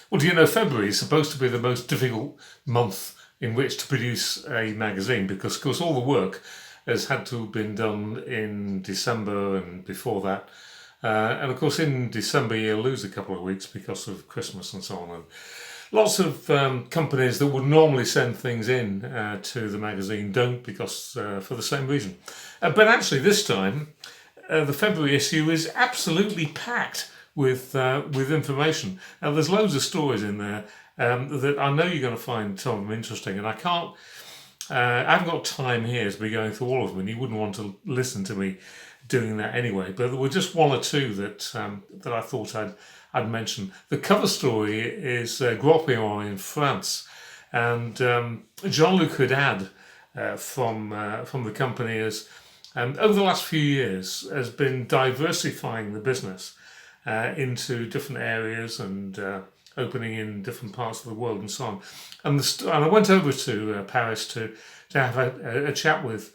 Well, do you know February is supposed to be the most difficult month in which to produce a magazine because, of course, all the work has had to have been done in December and before that. And of course, in December, you lose a couple of weeks because of Christmas and so on. And lots of companies that would normally send things in to the magazine don't because for the same reason. But actually, this time, the February issue is absolutely packed with information. Now, there's loads of stories in there that I know you're going to find some of them interesting, and I haven't got time here to be going through all of them, and you wouldn't want to listen to me doing that anyway. But there were just one or two that I thought I'd mention. The cover story is Grospiron in France, and Jean-Luc Haddad from the company has, over the last few years, has been diversifying the business into different areas and opening in different parts of the world and so on. And I went over to Paris to have a chat with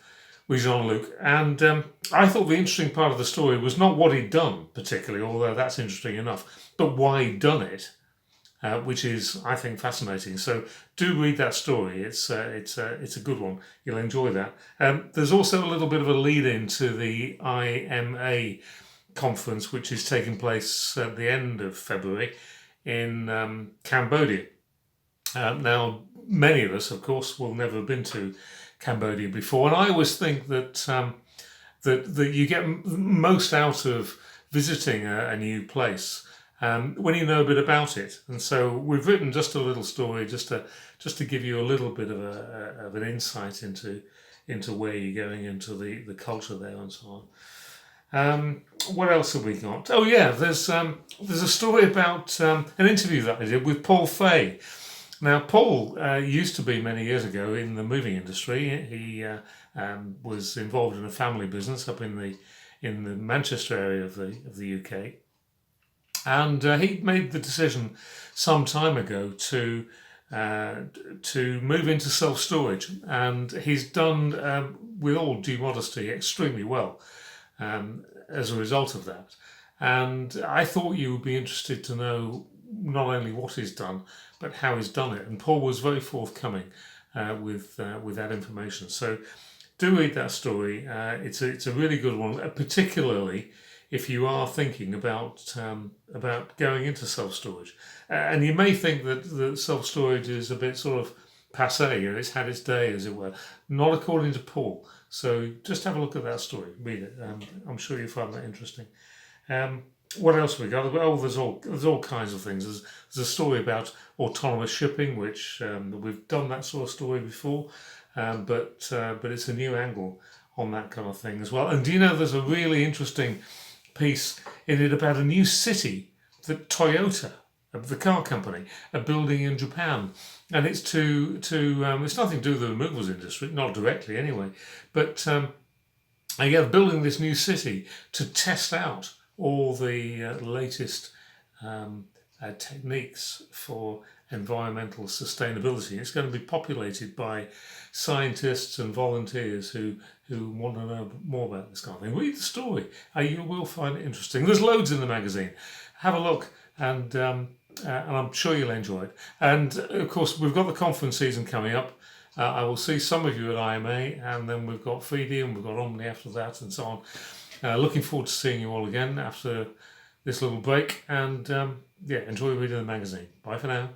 Jean-Luc, and I thought the interesting part of the story was not what he'd done particularly, although that's interesting enough, but why he'd done it, which is, I think, fascinating. So do read that story. It's a good one. You'll enjoy that. There's also a little bit of a lead in to the IMA conference, which is taking place at the end of February in Cambodia. Now, many of us, of course, will never have been to Cambodia before, and I always think that that you get most out of visiting a new place when you know a bit about it. And so we've written just a little story just to give you a little bit of an insight into where you're going, into the culture there and so on. What else have we got? Oh yeah, there's a story about an interview that I did with Paul Fahey. Now, Paul used to be many years ago in the moving industry. He was involved in a family business up in the Manchester area of the UK, and he made the decision some time ago to move into self-storage, and he's done, with all due modesty, extremely well as a result of that. And I thought you would be interested to know not only what he's done, but how he's done it. And Paul was very forthcoming with that information. So do read that story. It's a really good one, particularly if you are thinking about going into self-storage. And you may think that the self-storage is a bit sort of passé, and it's had its day, as it were. Not according to Paul. So just have a look at that story. Read it. I'm sure you'll find that interesting. What else have we got? Oh, there's all kinds of things. There's a story about autonomous shipping, which we've done that sort of story before, but it's a new angle on that kind of thing as well. And do you know there's a really interesting piece in it about a new city that Toyota, the car company, are building in Japan, and it's it's nothing to do with the removals industry, not directly anyway, but they're building this new city to test out all the latest techniques for environmental sustainability. It's going to be populated by scientists and volunteers who want to know more about this kind of thing. Read the story. You will find it interesting. There's loads in the magazine. Have a look, and I'm sure you'll enjoy it. And of course, we've got the conference season coming up. I will see some of you at IMA, and then we've got Feedy and we've got Omni after that, and so on. Looking forward to seeing you all again after this little break, and enjoy reading the magazine. Bye for now.